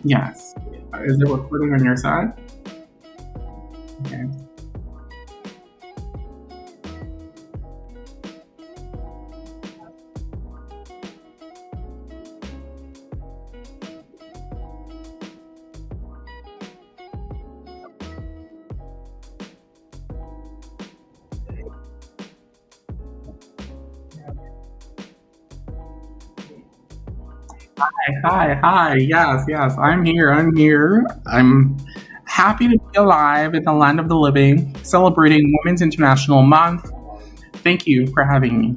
Yes. Is it recording on your side? Okay. Hi, hi. Yes, yes. I'm here. I'm here. I'm happy to be alive in the land of the living, celebrating Women's International Month. Thank you for having me.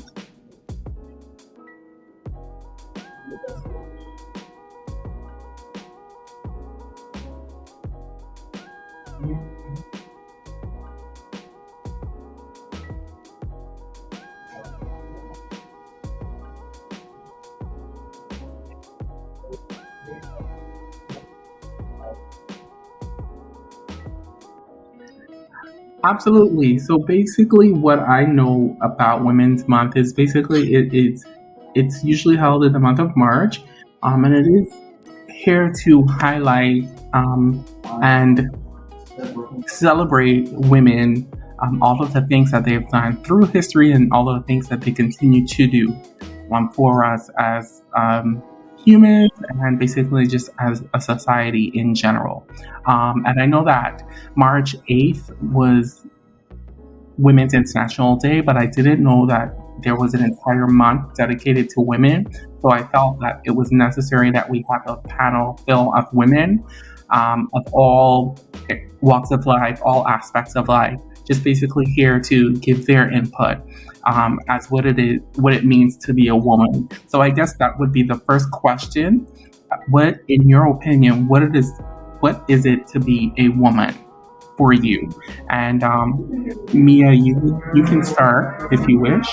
Absolutely. So basically, what I know about Women's Month is basically it's usually held in the month of March, and it is here to highlight and celebrate women, all of the things that they've done through history and all of the things that they continue to do for us as humans and basically just as a society in general. And I know that March 8th was Women's International Day, but I didn't know that there was an entire month dedicated to women. So I felt that it was necessary that we have a panel full of women of all walks of life, all aspects of life, just basically here to give their input as what it is, what it means to be a woman. So I guess that would be the first question. What, in your opinion, what is it to be a woman for you? And Mia, you can start if you wish.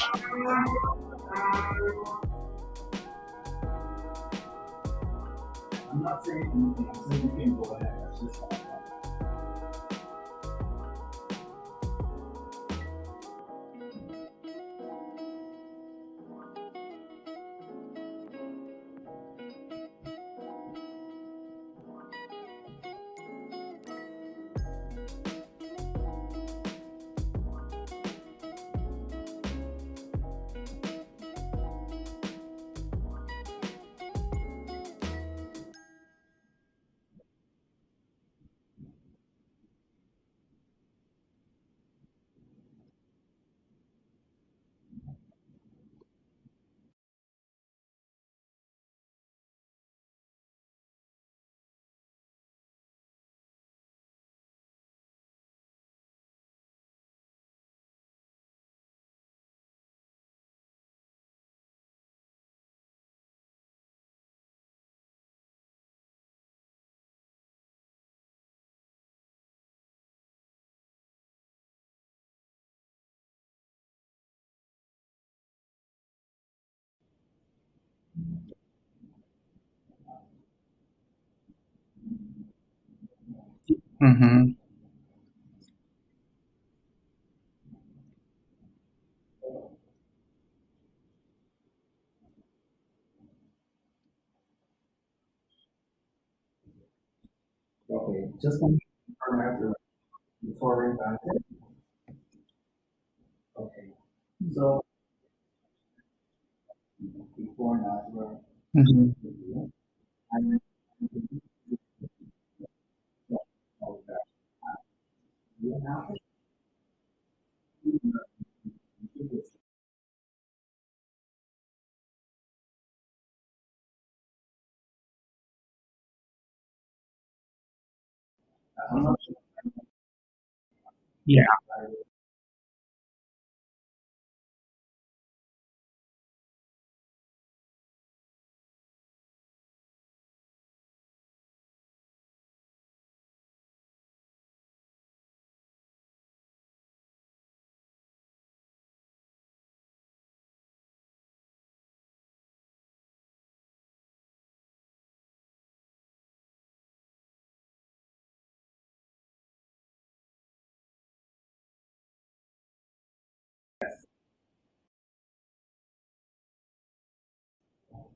Mm-hmm. Okay, just one after before we back it. Okay, so before and after. Mm-hmm. Yeah.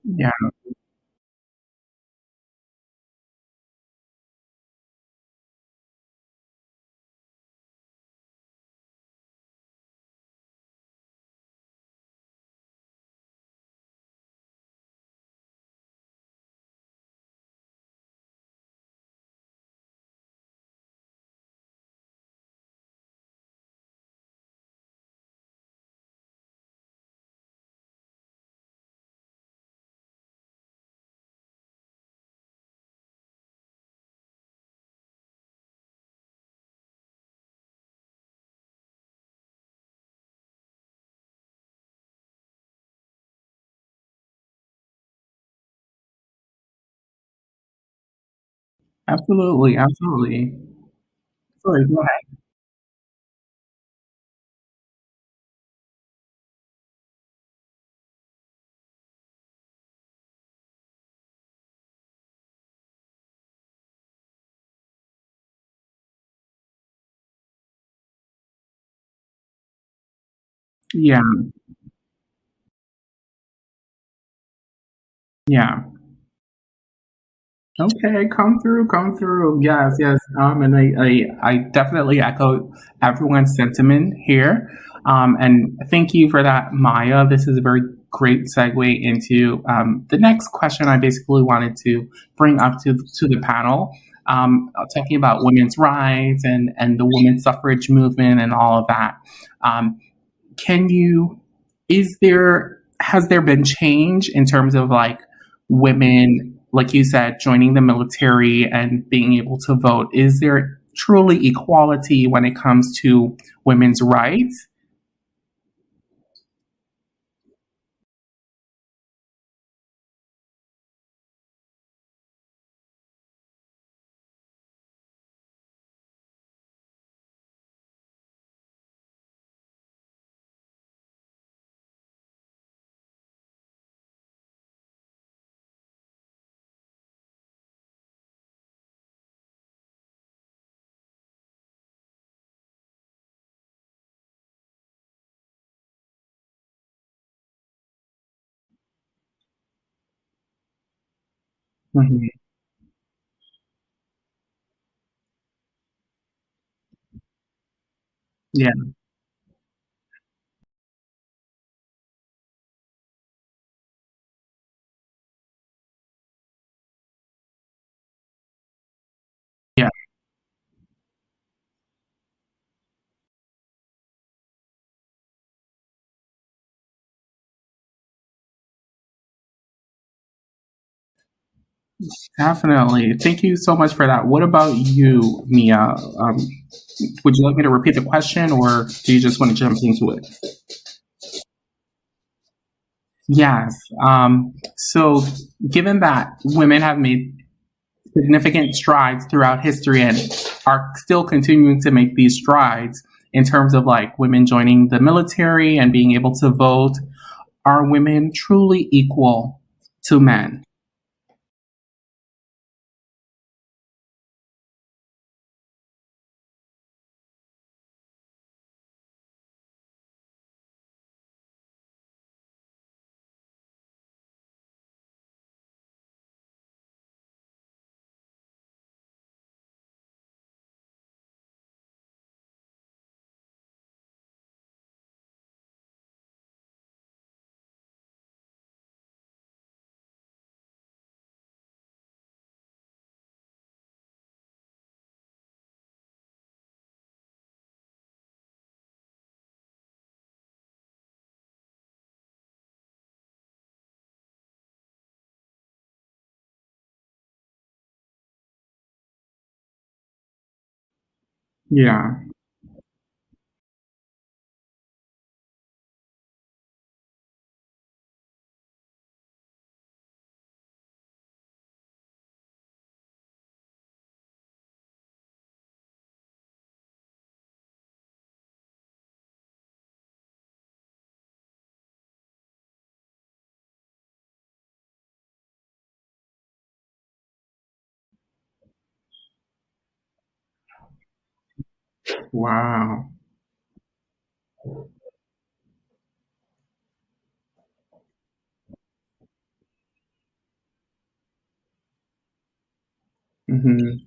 Yeah. Absolutely, absolutely. Sorry, go ahead. Yeah, yeah. Okay, come through, come through. Yes, yes. And I definitely echo everyone's sentiment here. And thank you for that, Maya. This is a very great segue into the next question I basically wanted to bring up to the panel, talking about women's rights and the women's suffrage movement and all of that. Um, can you is there has there been change in terms of like women, like you said, joining the military and being able to vote? Is there truly equality when it comes to women's rights? Mhm. Yeah, yeah, definitely. Thank you so much for that. What about you, Mia? Would you like me to repeat the question, or do you just want to jump into it? Yes. So, given that women have made significant strides throughout history and are still continuing to make these strides in terms of like women joining the military and being able to vote, are women truly equal to men? Yeah, wow. Hmm.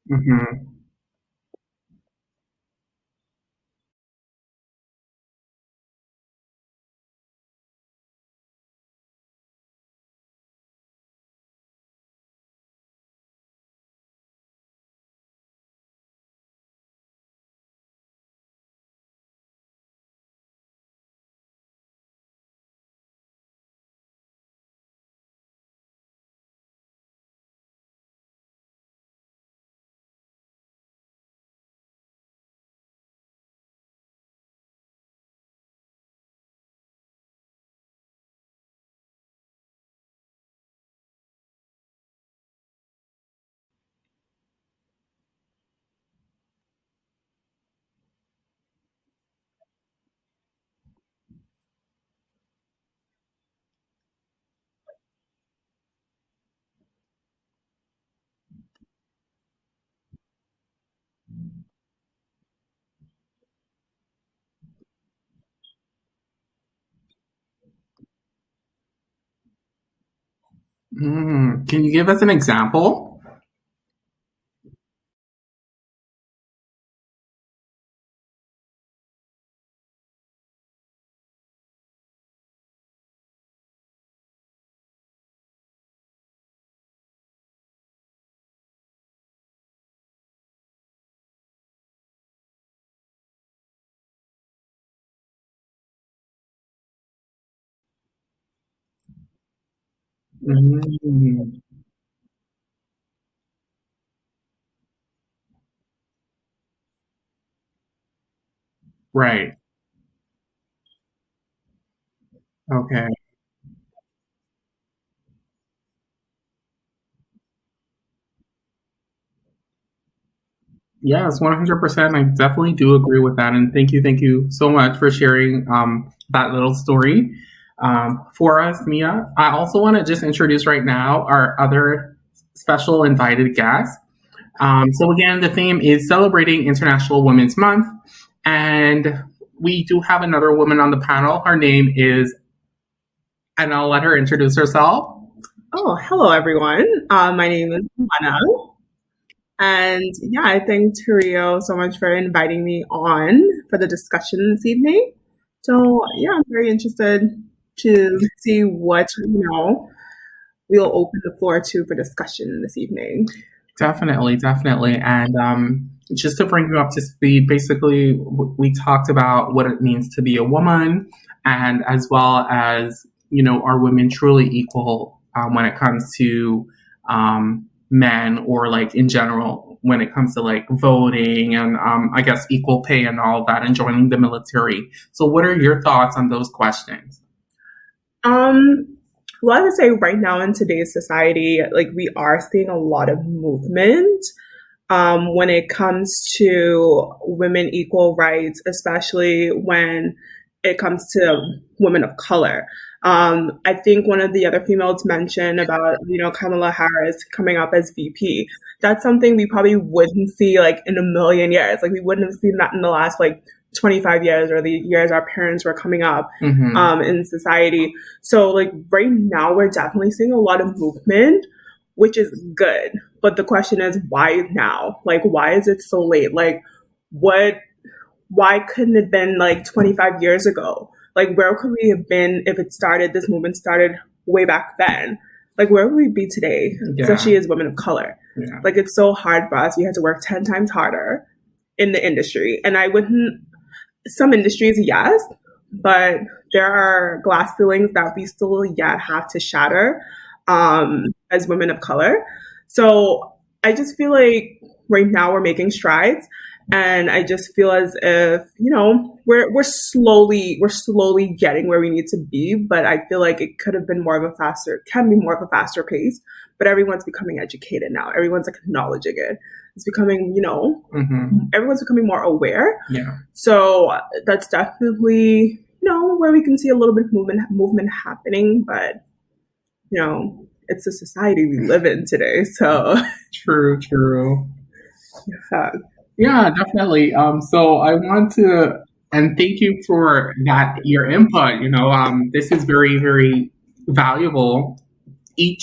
Hmm. Can you give us an example? Mm, right. Okay. Yes, 100%. I definitely do agree with that. And thank you so much for sharing that little story for us, Mia. I also want to just introduce right now our other special invited guest. So, again, the theme is celebrating International Women's Month. And we do have another woman on the panel. Her name is, and I'll let her introduce herself. Oh, hello everyone. My name is Mana. And yeah, I thank Turio so much for inviting me on for the discussion this evening. So yeah, I'm very interested to see what, we'll open the floor to for discussion this evening. Definitely, definitely. And just to bring you up to speed, basically, we talked about what it means to be a woman, and as well as, are women truly equal when it comes to men, or like in general, when it comes to like voting and I guess equal pay and all of that, and joining the military. So, what are your thoughts on those questions? Um, well, I would say right now in today's society, like we are seeing a lot of movement when it comes to women equal rights, especially when it comes to women of color. I think one of the other females mentioned about, Kamala Harris coming up as VP. That's something we probably wouldn't see like in a million years. Like we wouldn't have seen that in the last like 25 years or the years our parents were coming up in society. So like right now we're definitely seeing a lot of movement, which is good. But the question is, why now? Like, why is it so late? Like, what? Why couldn't it have been like 25 years ago? Like, where could we have been if it started? This movement started way back then. Like, where would we be today, Yeah. especially as women of color? Yeah. Like, it's so hard for us. We had to work 10 times harder in the industry, and I wouldn't. Some industries, yes, but there are glass ceilings that we still yet have to shatter as women of color. So I just feel like right now we're making strides, and I just feel as if we're slowly getting where we need to be. But I feel like it could have been more of a faster, can be more of a faster pace. But everyone's becoming educated now. Everyone's acknowledging it. It's becoming, everyone's becoming more aware. Yeah. So that's definitely, where we can see a little bit of movement happening. But it's the society we live in today. So True, true. yeah. Yeah, definitely. So I want to, and thank you for that, your input. This is very, very valuable.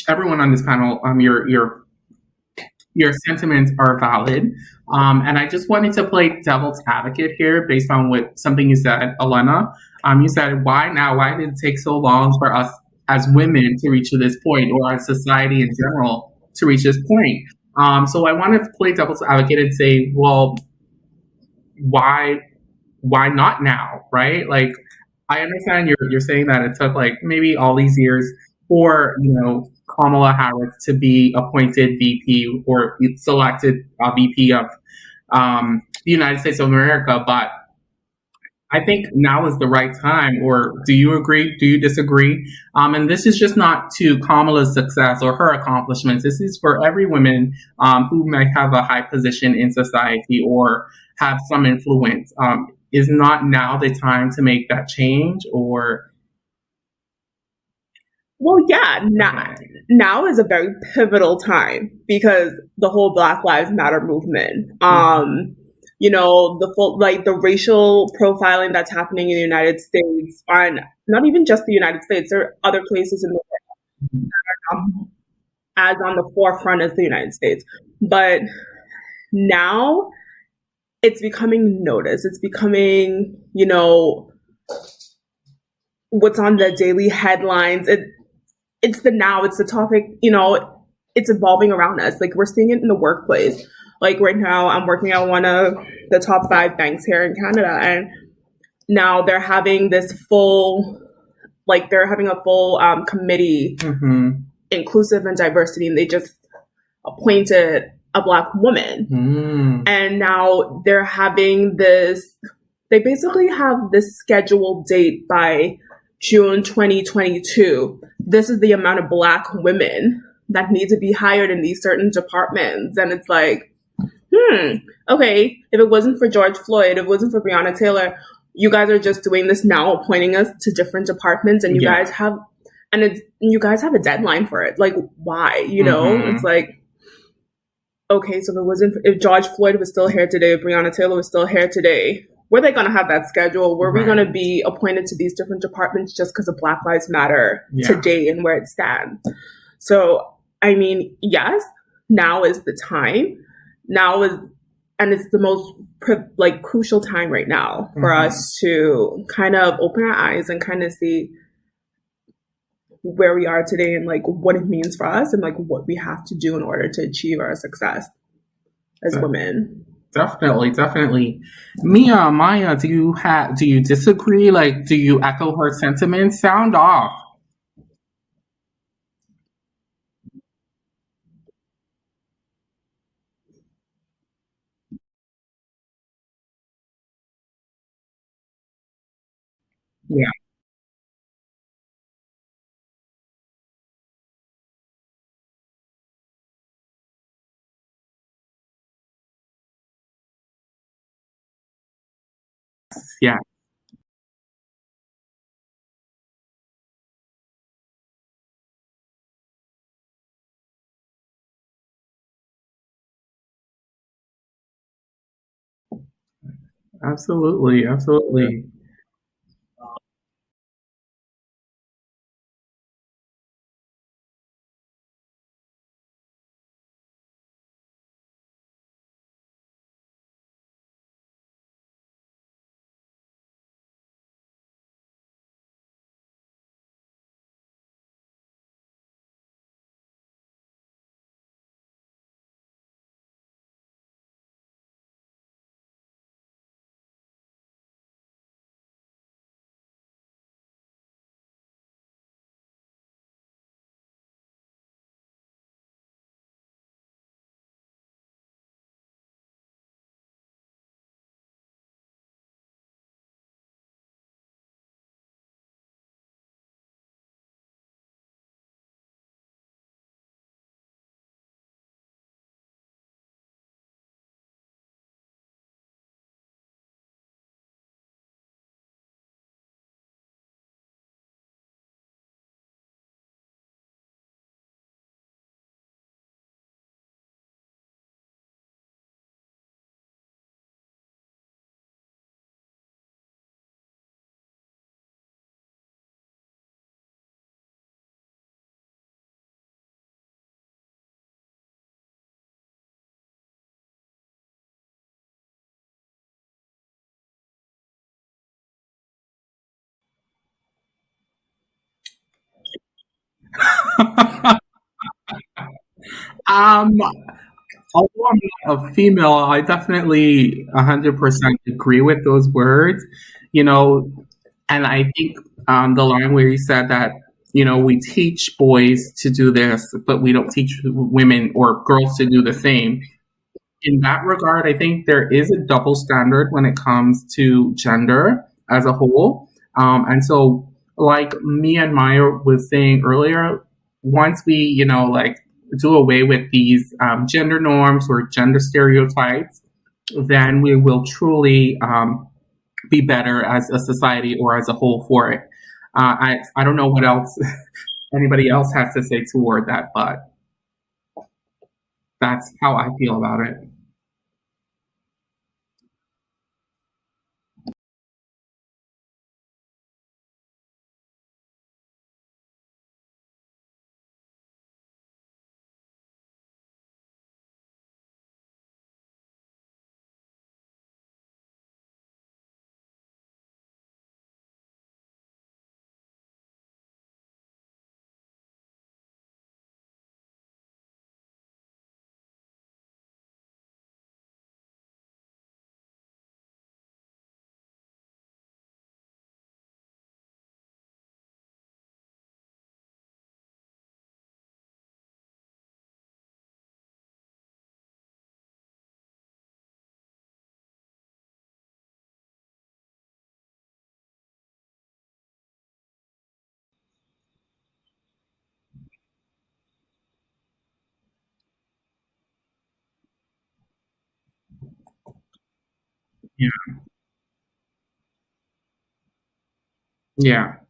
Everyone on this panel, your sentiments are valid. And I just wanted to play devil's advocate here based on what something you said, Elena. You said, why now? Why did it take so long for us as women to reach to this point, or as society in general to reach this point? So I wanted to play devil's advocate and say, well, why not now, right? Like, I understand you're saying that it took like maybe all these years for Kamala Harris to be appointed VP or selected VP of the United States of America, but I think now is the right time. Or do you agree? Do you disagree? And this is just not to Kamala's success or her accomplishments. This is for every woman who might have a high position in society or have some influence. Is not now the time to make that change? Or Well, yeah, now is a very pivotal time because the whole Black Lives Matter movement. The full like the racial profiling that's happening in the United States, and not even just the United States. There are other places in the world as on the forefront as the United States, but now it's becoming noticed. It's becoming, what's on the daily headlines. It's the topic, it's evolving around us. Like, we're seeing it in the workplace. Like, right now I'm working at one of the top 5 banks here in Canada, and now they're having a full committee, inclusive and diversity, and they just appointed a Black woman. And now they're having they basically have this scheduled date by June 2022. This is the amount of Black women that need to be hired in these certain departments. And it's like, okay, if it wasn't for George Floyd, if it wasn't for Breonna Taylor, you guys are just doing this now, appointing us to different departments, and you guys have a deadline for it. Like, why? It's like, okay, so if George Floyd was still here today, if Breonna Taylor was still here today, were they going to have that schedule? Were we going to be appointed to these different departments just because of Black Lives Matter today and where it stands? So, I mean, yes, now is the time. And it's the most crucial time right now for us to kind of open our eyes and kind of see where we are today and like what it means for us and like what we have to do in order to achieve our success as women. Definitely. Maya, do you disagree? Like, do you echo her sentiments? Sound off. Yeah, yeah, absolutely. Um, although I'm not a female, I definitely 100% agree with those words. You know, and I think the line where you said that, we teach boys to do this, but we don't teach women or girls to do the same. In that regard, I think there is a double standard when it comes to gender as a whole. And so, like me and Maya was saying earlier, once we, like do away with these gender norms or gender stereotypes, then we will truly be better as a society or as a whole for it. I don't know what else anybody else has to say toward that, but that's how I feel about it. Yeah. Yeah.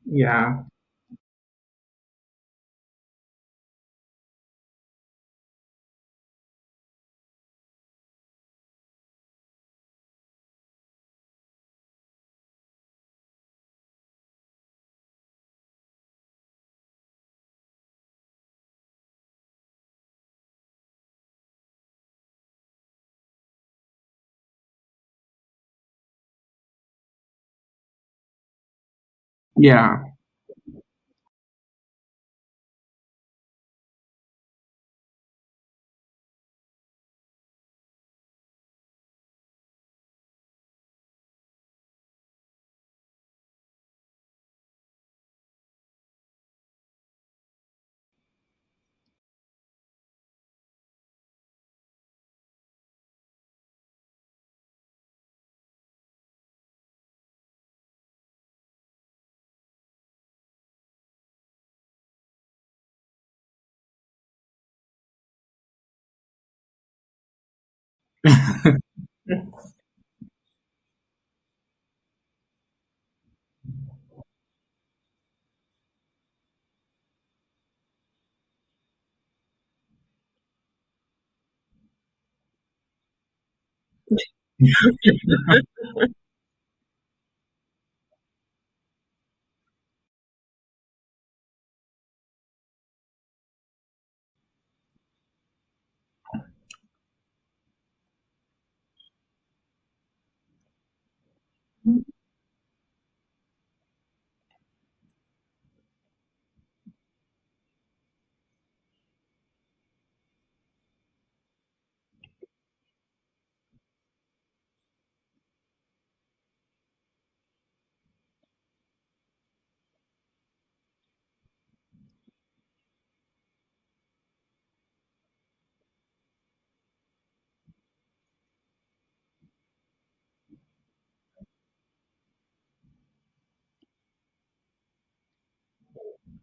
Yeah. Yeah.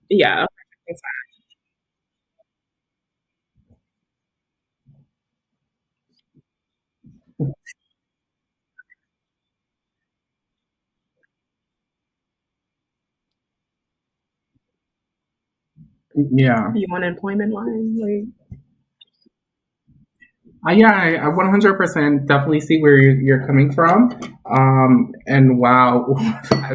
Yeah. Yeah. You want an employment line? Like, Yeah, I 100% definitely see where you're coming from. And wow,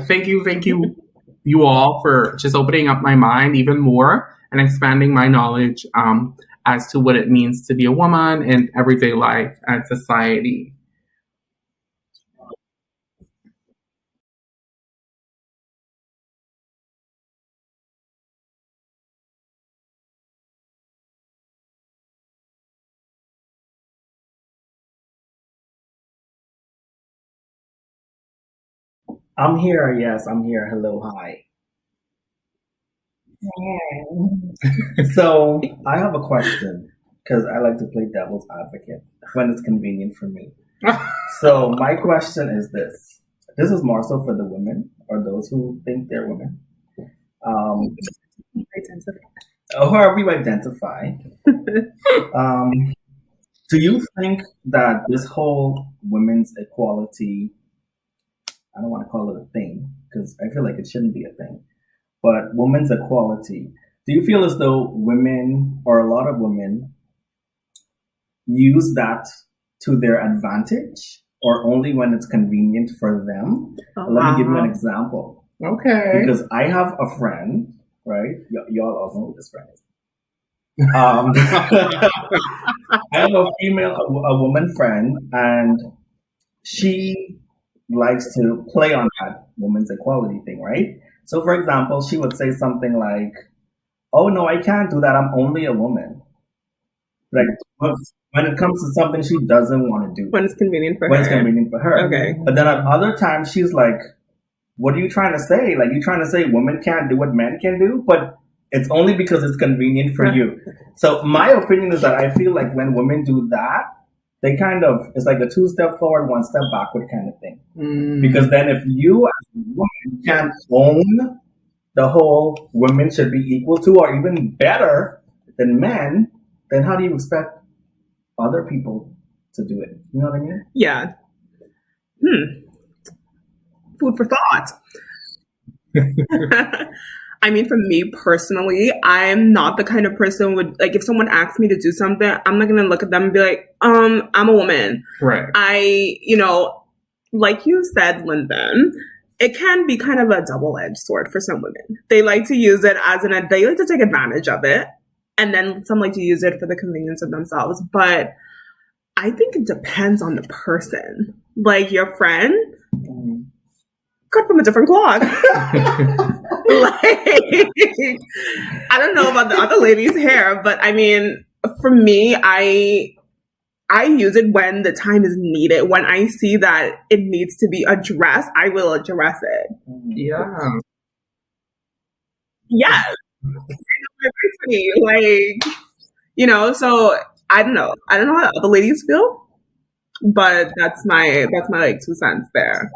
thank you, you all for just opening up my mind even more and expanding my knowledge as to what it means to be a woman in everyday life and society. I'm here. Yes, I'm here. Hello, hi. So I have a question because I like to play devil's advocate when it's convenient for me. So my question is this: this is more so for the women or those who think they're women, um, or however you identify. Um, do you think that this whole women's equality, I don't want to call it a thing because I feel like it shouldn't be a thing, but women's equality, do you feel as though women or a lot of women use that to their advantage or only when it's convenient for them? Let me give you an example. Okay. Because I have a friend, right? Y'all all know who this friend is. I have a a woman friend, and she likes to play on that women's equality thing, right? So, for example, she would say something like, "Oh no, I can't do that. I'm only a woman." Like when it comes to something she doesn't want to do, when it's convenient for when it's her. convenient for her. Okay. But then at other times, she's like, "What are you trying to say? Like you trying to say women can't do what men can do?" But it's only because it's convenient for you. So my opinion is that I feel like when women do that, they kind of it's like a two-step forward, one step backward kind of thing. Because then if you as a woman can't own the whole women should be equal to or even better than men, then how do you expect other people to do it? You know what I mean? Yeah. Food for thought. I mean, for me personally, I'm not the kind of person who would like if someone asks me to do something, I'm not gonna look at them and be like, I'm a woman. Right. Like you said, Lyndon, it can be kind of a double-edged sword for some women. They like to use it they like to take advantage of it, and then some like to use it for the convenience of themselves. But I think it depends on the person. Like your friend, cut from a different cloth. Like, I don't know about the other lady's hair, but I mean, for me, I use it when the time is needed. When I see that it needs to be addressed, I will address it. Yeah. Yes, like So I don't know. I don't know how other ladies feel, but that's my like 2 cents there.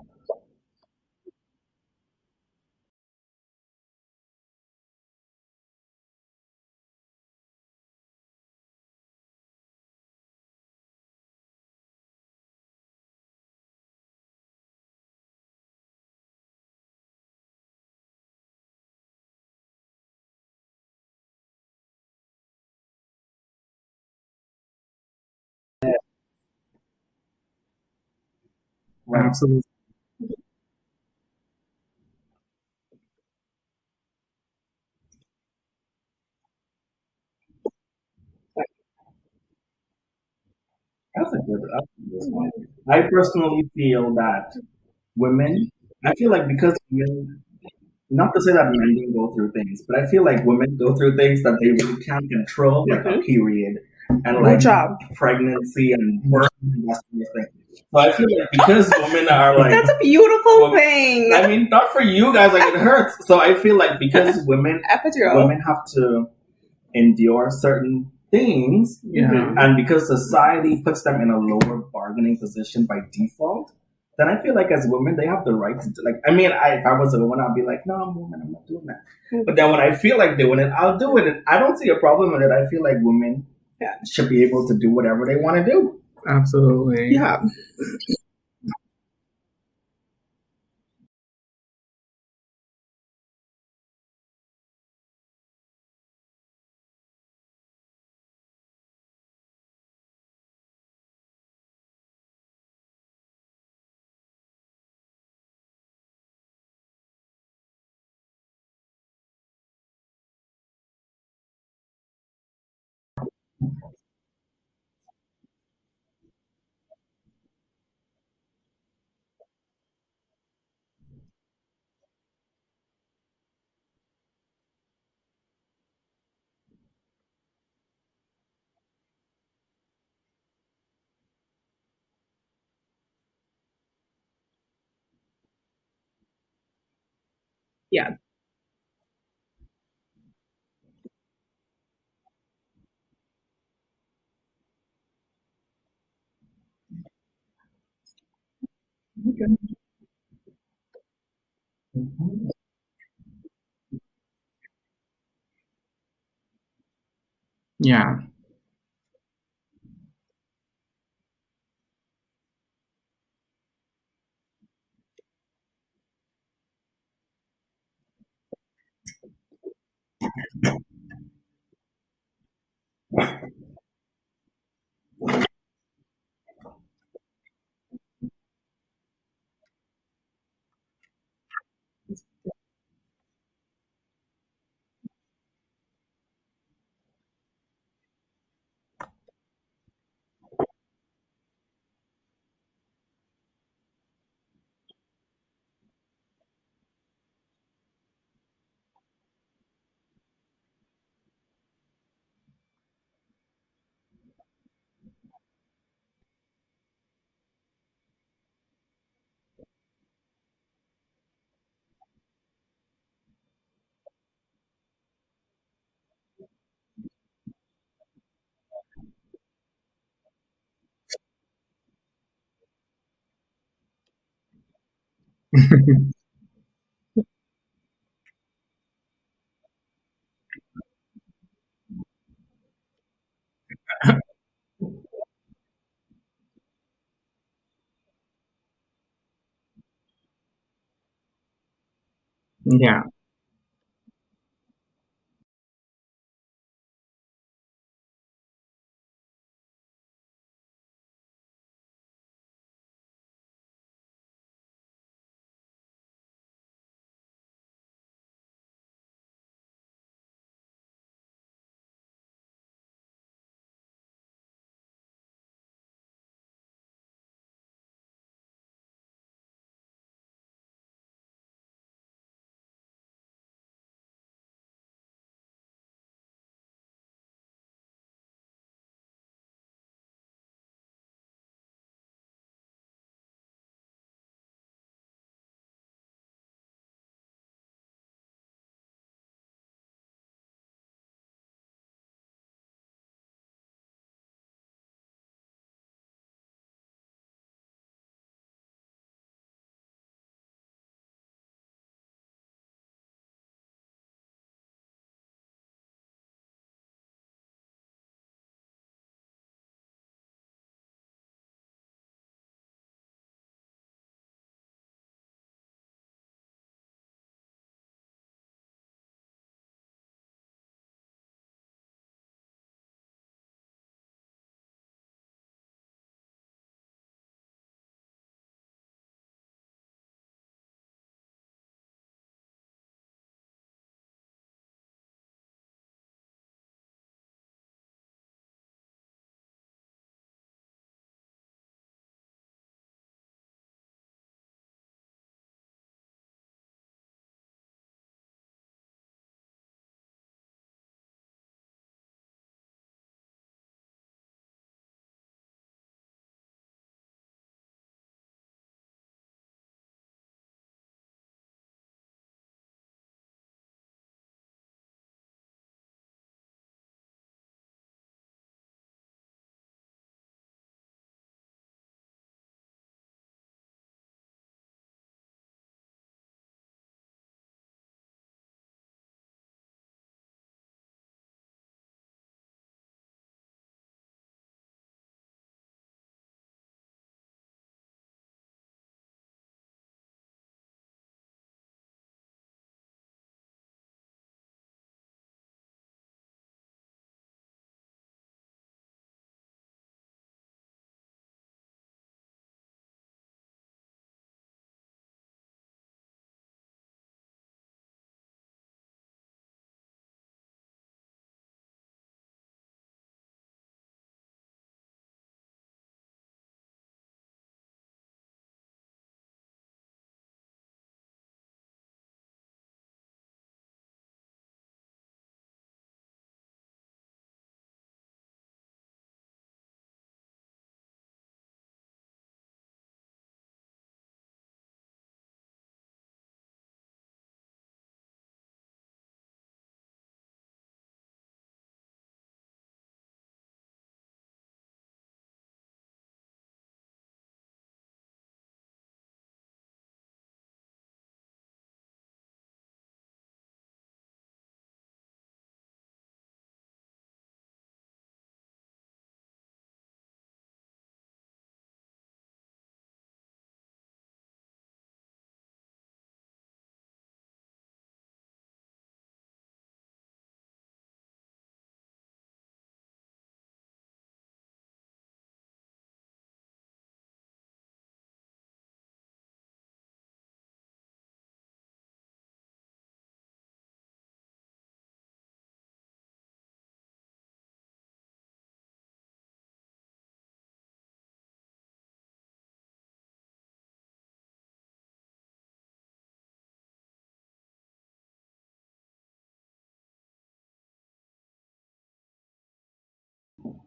Right. Absolutely. That's a good one. I personally feel that women, I feel like because women, not to say that men don't go through things, but I feel like women go through things that they really can't control, like a Mhm. period and Good like job. pregnancy and birth and that sort of thing. So I feel like because women are like, That's a beautiful well, thing. I mean, not for you guys, like it hurts. So I feel like because Epidural. women have to endure certain things, Yeah. Mhm. and because society puts them in a lower bargaining position by default, then I feel like as women they have the right to like. I mean, if I was a woman, I'd be like, no, I'm a woman, I'm not doing that. But then when I feel like doing it, I'll do it, and I don't see a problem with it. I feel like women Yeah. should be able to do whatever they want to do. Absolutely. Yeah. Yeah. Yeah. Yeah.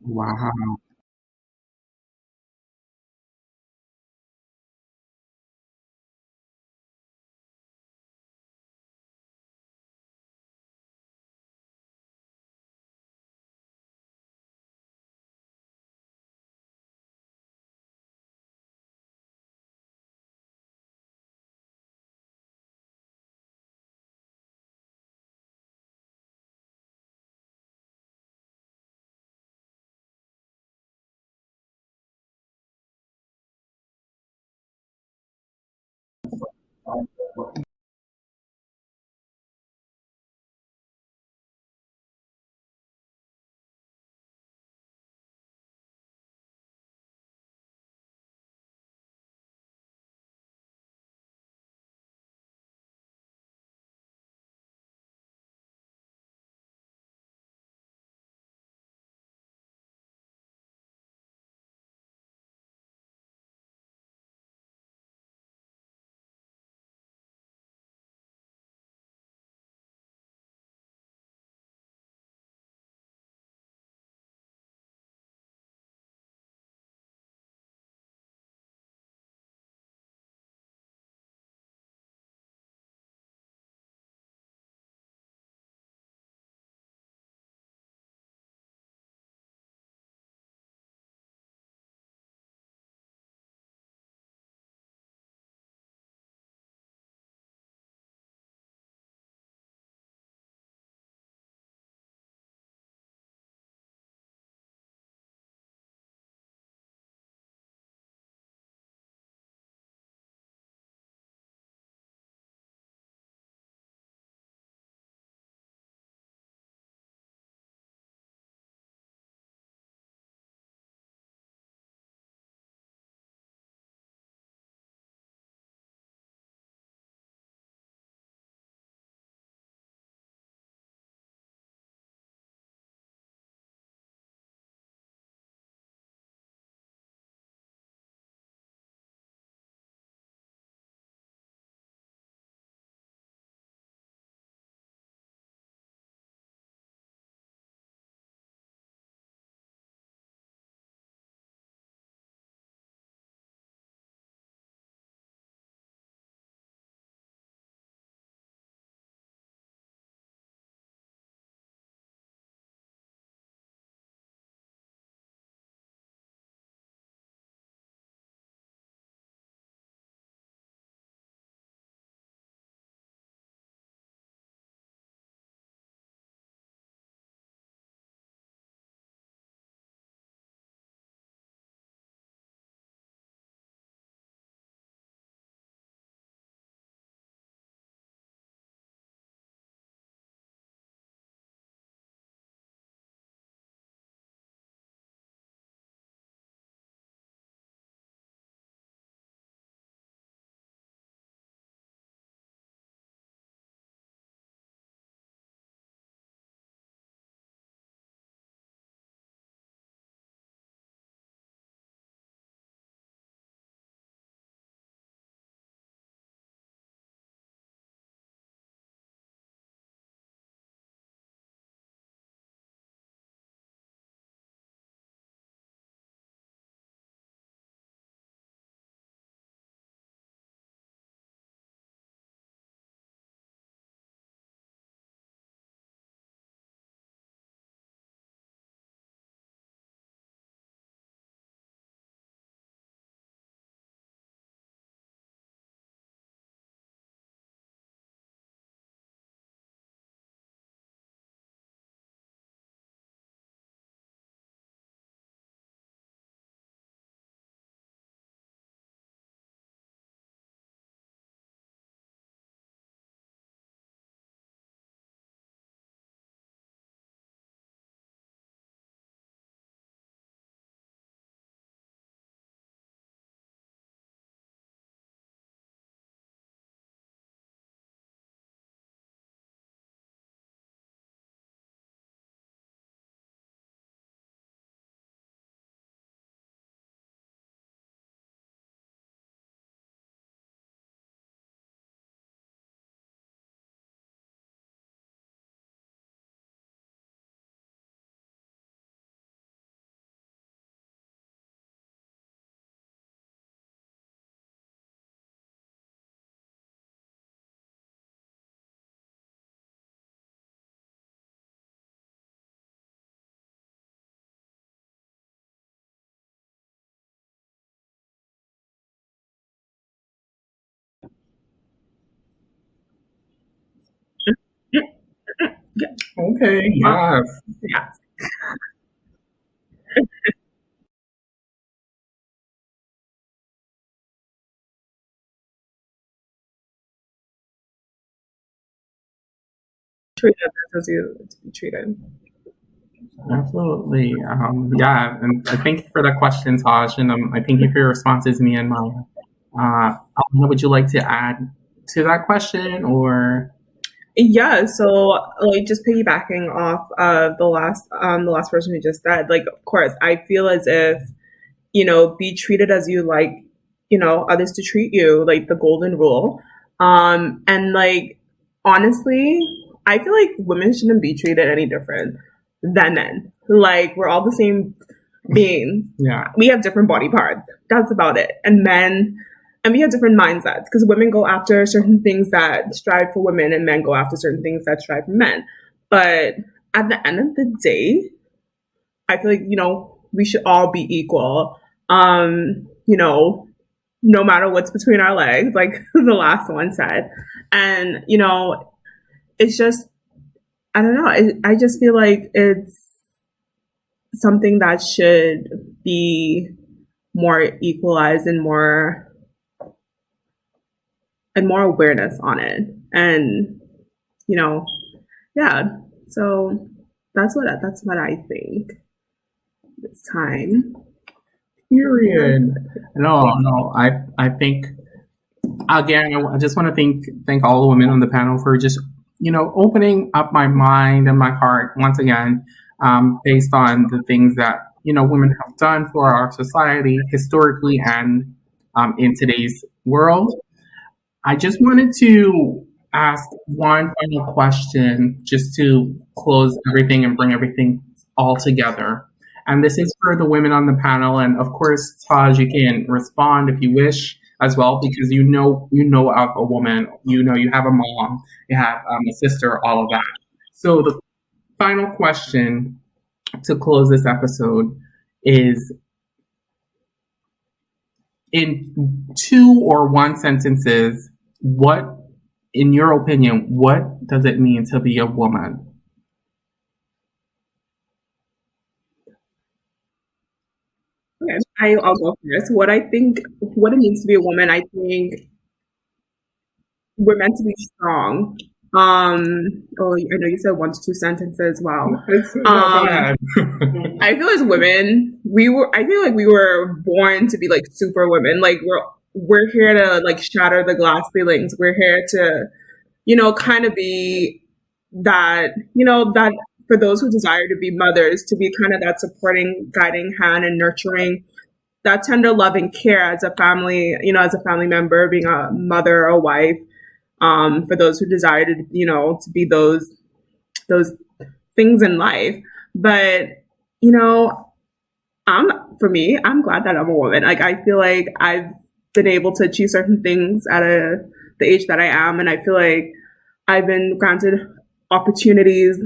Wow. Okay, Uh, yes. yeah. Treat others as you to be treated. Absolutely. Yeah, and I thank you for that question, Taj, and I thank you for your responses, me and Maya. Would you like to add to that question, or Yeah, so like just piggybacking off of the last person who just said, like of course I feel as if, be treated as you like, others to treat you, like the golden rule. And like honestly, I feel like women shouldn't be treated any different than men. Like we're all the same beings. yeah, We have different body parts. That's about it. And we have different mindsets because women go after certain things that strive for women and men go after certain things that strive for men. But at the end of the day, I feel like, we should all be equal. No matter what's between our legs, like the last one said. And, it's just, I don't know. I just feel like it's something that should be more equalized and more awareness on it. And, you know, yeah. So that's what I think this time. period. No, no. I think again. I just want to thank all the women on the panel for just opening up my mind and my heart once again, based on the things that women have done for our society historically and in today's world. I just wanted to ask one final question just to close everything and bring everything all together. And this is for the women on the panel. And of course, Taj, you can respond if you wish as well, because you know of a woman, you have a mom, you have a sister, all of that. So the final question to close this episode is, in two or one sentences, what, in your opinion, what does it mean to be a woman? Okay, I'll go first. What it means to be a woman, I think we're meant to be strong. Oh, I know you said 1 to 2 sentences. Wow. It's not bad. I feel as women, I feel like we were born to be like super women. Like we're here to like shatter the glass ceilings. We're here to, kind of be that, that for those who desire to be mothers, to be kind of that supporting, guiding hand and nurturing that tender love and care as a family, as a family member, being a mother, a wife, for those who desire to, to be those things in life. But, you know, for me, I'm glad that I'm a woman. Like I feel like I've been able to achieve certain things at the age that I am, and I feel like I've been granted opportunities,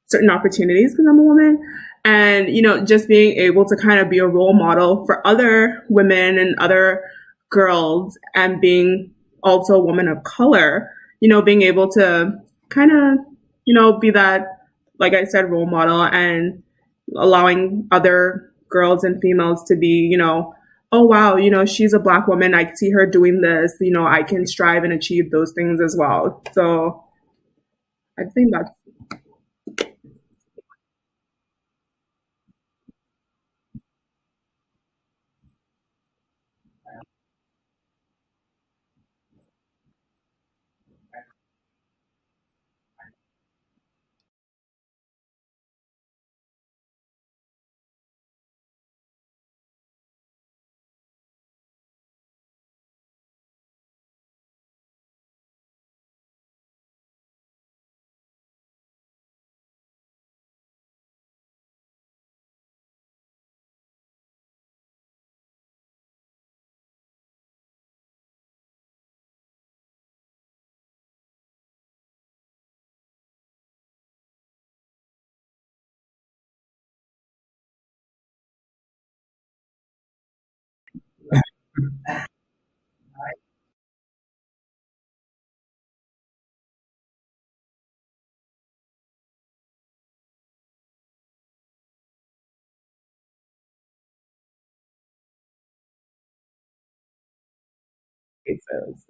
certain opportunities because I'm a woman. And, just being able to kind of be a role model for other women and other girls and being also a woman of color, being able to kind of, be that, like I said, role model and allowing other girls and females to be, oh wow, she's a black woman. I see her doing this, I can strive and achieve those things as well. So I think that's cases.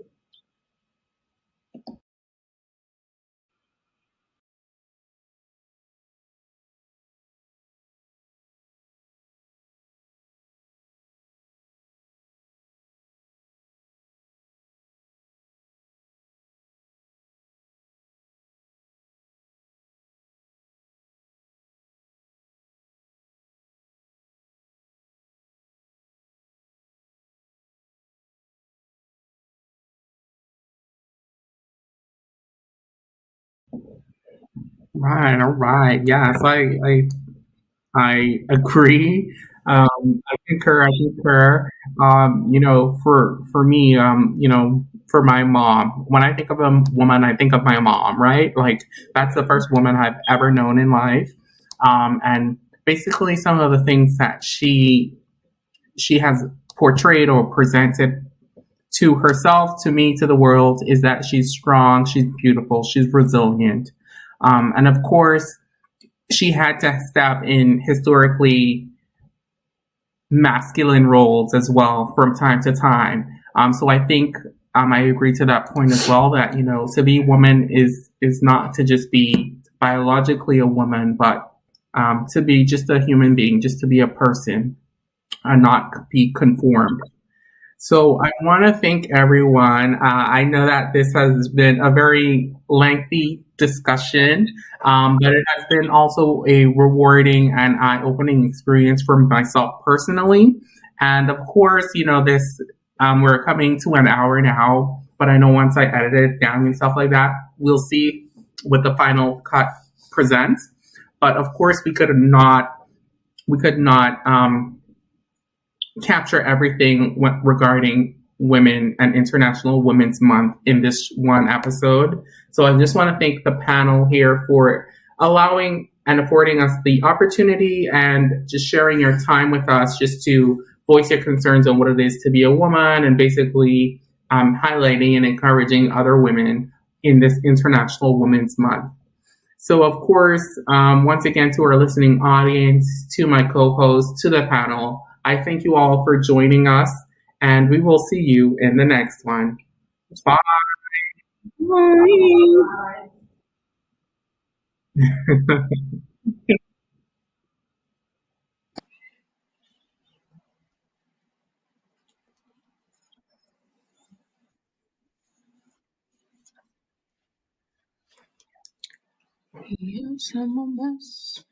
Right, all right. Yes, I agree. I concur. I concur. For me, for my mom, when I think of a woman, I think of my mom. Right, like that's the first woman I've ever known in life, and basically some of the things that she has portrayed or presented to herself, to me, to the world is that she's strong, she's beautiful, she's resilient, and of course she had to step in historically masculine roles as well from time to time. So I think I agree to that point as well that to be a woman is not to just be biologically a woman, but to be just a human being, just to be a person and not be conformed. So I want to thank everyone. I know that this has been a very lengthy discussion, but it has been also a rewarding and eye-opening experience for myself personally. And of course, this we're coming to an hour now, but I know once I edit it down and stuff like that, we'll see what the final cut presents. But of course, we could not capture everything regarding women and International Women's Month in this one episode. So I just want to thank the panel here for allowing and affording us the opportunity and just sharing your time with us just to voice your concerns on what it is to be a woman and basically highlighting and encouraging other women in this International Women's Month. So, of course, once again, to our listening audience, to my co host, to the panel, I thank you all for joining us, and we will see you in the next one. Bye. Yes, I'm a mess.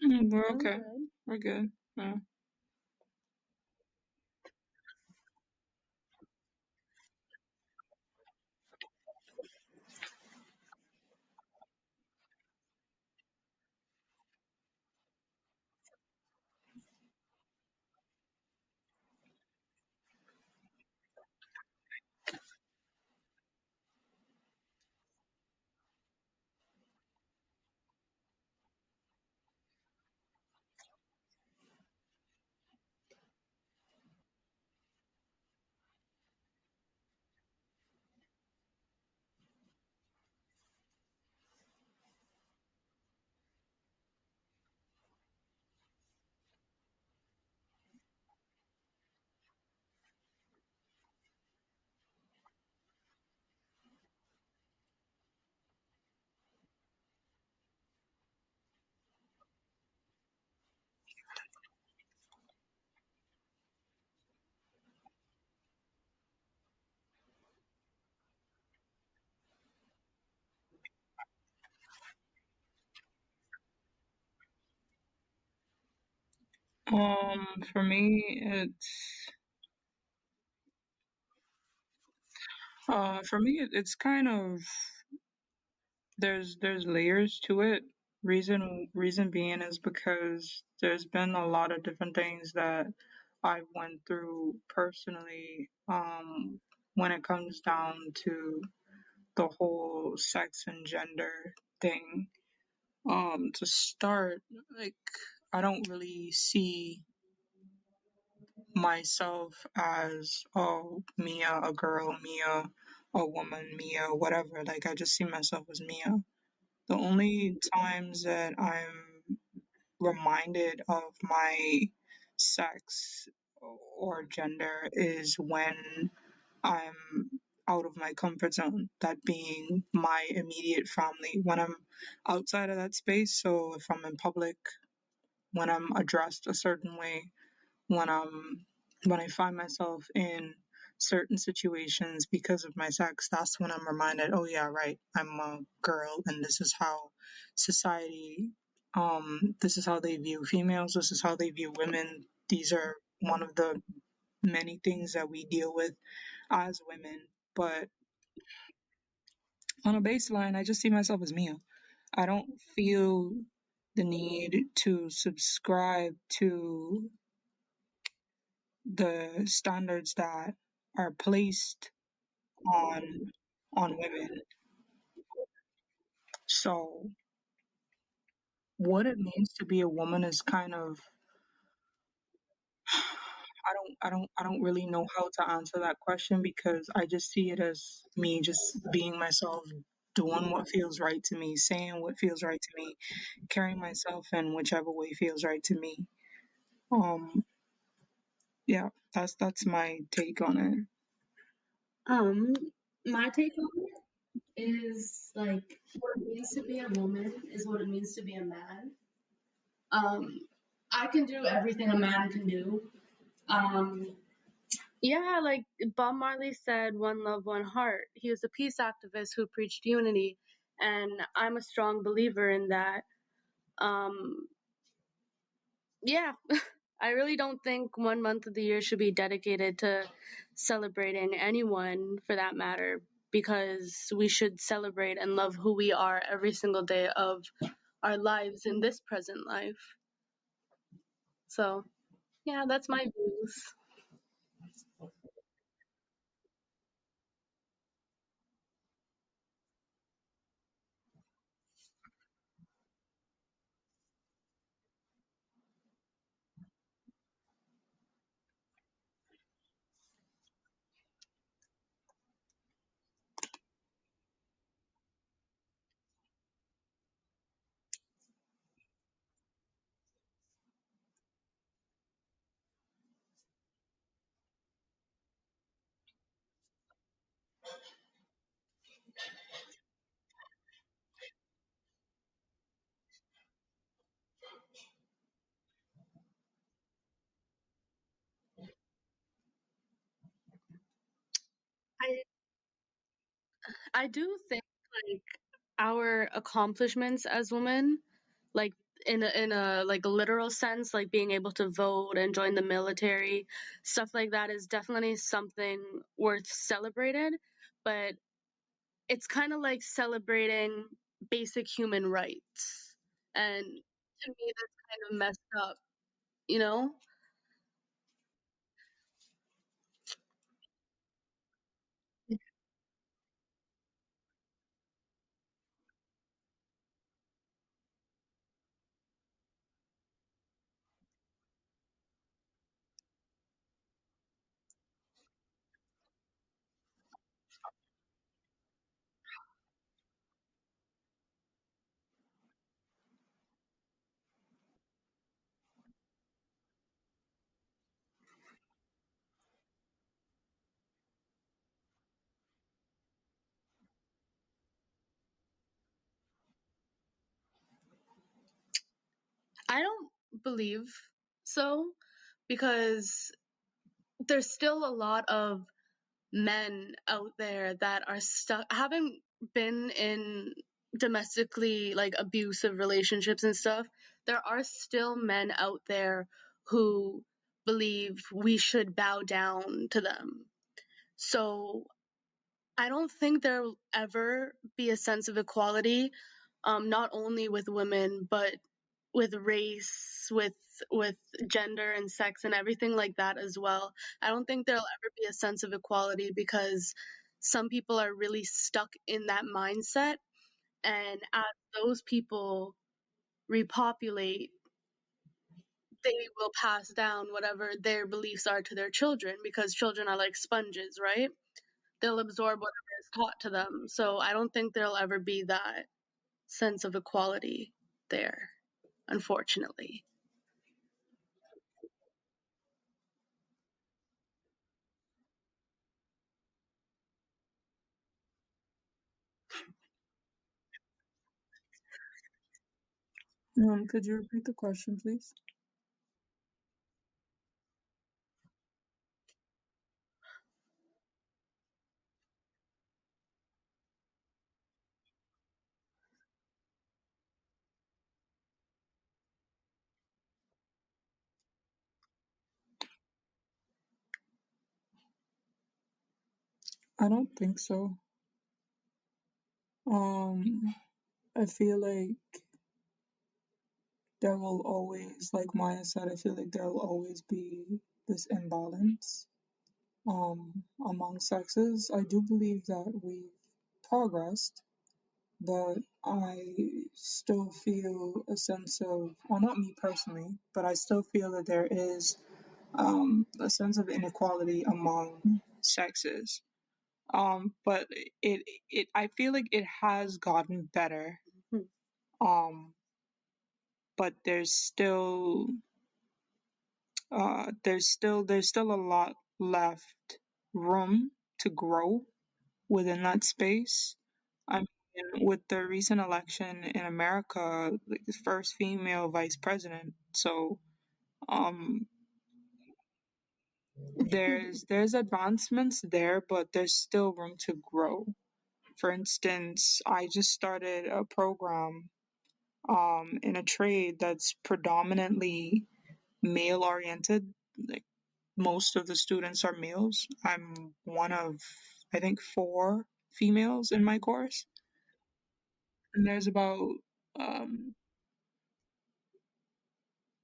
We're okay. We're good. Yeah. For me, it's For me, it's kind of there's layers to it. Reason being is because there's been a lot of different things that I've went through personally. When it comes down to the whole sex and gender thing. To start, like I don't really see myself as, oh, Mia a girl, Mia a woman, Mia whatever. Like I just see myself as Mia. The only times that I'm reminded of my sex or gender is when I'm out of my comfort zone, that being my immediate family. When I'm outside of that space, so if I'm in public, when I'm addressed a certain way, when I find myself in certain situations because of my sex, that's when I'm reminded, oh yeah, right, I'm a girl and this is how society this is how they view females, this is how they view women. These are one of the many things that we deal with as women. But on a baseline, I just see myself as Mia. I don't feel the need to subscribe to the standards that are placed on women. So what it means to be a woman is kind of I don't really know how to answer that question because I just see it as me just being myself, doing what feels right to me, saying what feels right to me, carrying myself in whichever way feels right to me. Um yeah, that's my take on it. Um, my take on it is like what it means to be a woman is what it means to be a man. Um, I can do everything a man can do. Um, yeah, like Bob Marley said, "One love, one heart." He was a peace activist who preached unity, and I'm a strong believer in that. Um, yeah, I really don't think 1 month of the year should be dedicated to celebrating anyone for that matter, because we should celebrate and love who we are every single day of our lives in this present life. So, yeah, that's my views. I I do think like our accomplishments as women, like in a like literal sense, like being able to vote and join the military, stuff like that is definitely something worth celebrated. But it's kind of like celebrating basic human rights, and to me that's kind of messed up, you know. I don't believe so, because there's still a lot of men out there that are stuck, haven't been in domestically like abusive relationships and stuff. There are still men out there who believe we should bow down to them. So I don't think there'll ever be a sense of equality, not only with women, but with race, with gender and sex and everything like that as well. I don't think there'll ever be a sense of equality because some people are really stuck in that mindset, and as those people repopulate, they will pass down whatever their beliefs are to their children because children are like sponges, right? They'll absorb whatever is taught to them. So I don't think there'll ever be that sense of equality there, unfortunately. Could you repeat the question, please? I don't think so. Um, I feel like there will always, like Maya said, I feel like there will always be this imbalance among sexes. I do believe that we've progressed, but I still feel a sense of, well, not me personally, but I still feel that there is a sense of inequality among sexes. But I feel like it has gotten better. Hmm. Um, but there's still a lot left room to grow within that space. I mean, with the recent election in America, like the first female vice president, so um, there's advancements there, but there's still room to grow. For instance, I just started a program in a trade that's predominantly male oriented. Like most of the students are males. I'm one of, I think, four females in my course, and um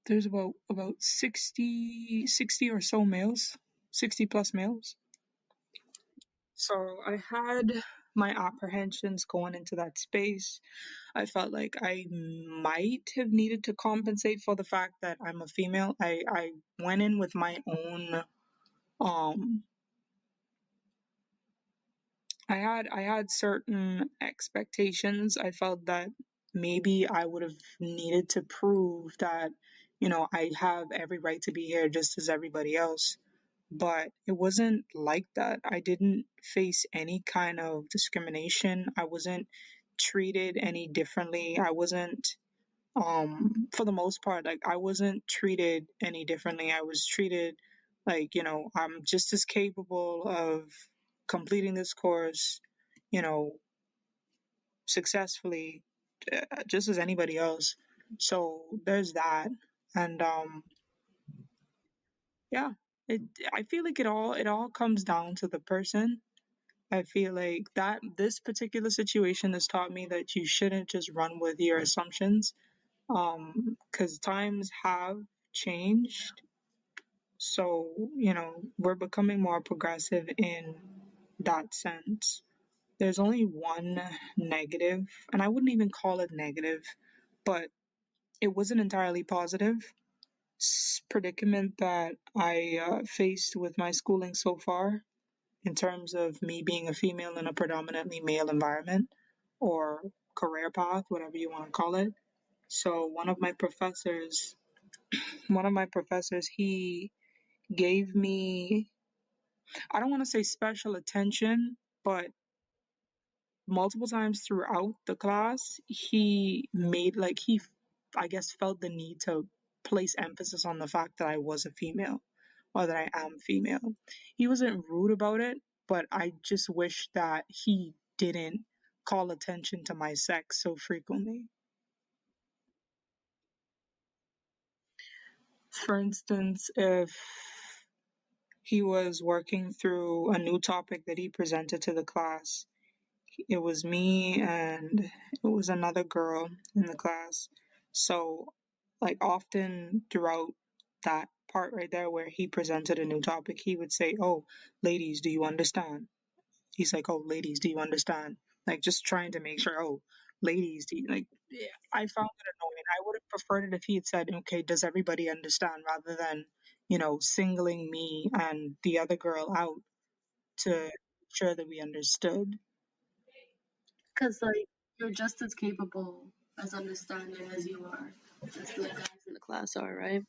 there's about 60 or so males, 60 plus males. So I had my apprehensions going into that space. I felt like I might have needed to compensate for the fact that I'm a female. I went in with my own um I had certain expectations. I felt that maybe I would have needed to prove that, I have every right to be here just as everybody else. But it wasn't like that. I didn't face any kind of discrimination. I wasn't treated any differently. I wasn't, for the most part, like I wasn't treated any differently. I was treated like, I'm just as capable of completing this course, you know, successfully, just as anybody else. So there's that. And yeah, it I feel like it all comes down to the person. I feel like that this particular situation has taught me that you shouldn't just run with your assumptions, because times have changed. So, we're becoming more progressive in that sense. There's only one negative, and I wouldn't even call it negative, but it wasn't entirely positive predicament that I faced with my schooling so far in terms of me being a female in a predominantly male environment or career path, whatever you want to call it. So one of my professors, he gave me, I don't want to say special attention, but multiple times throughout the class, he made like I guess, felt the need to place emphasis on the fact that I was a female or that I am female. He wasn't rude about it, but I just wish that he didn't call attention to my sex so frequently. For instance, if he was working through a new topic that he presented to the class. It was me and it was another girl in the class. So, like, often throughout that part right there where he presented a new topic, he would say, "Oh, ladies, do you understand?" He's like, "Oh, ladies, do you understand?" Like, just trying to make sure, "Oh, ladies, do you, like," yeah, I found it annoying. I would have preferred it if he had said, "Okay, does everybody understand?" rather than, singling me and the other girl out to ensure that we understood. Because, like, you're just as capable as understanding as you are, as the guys in the class are, right?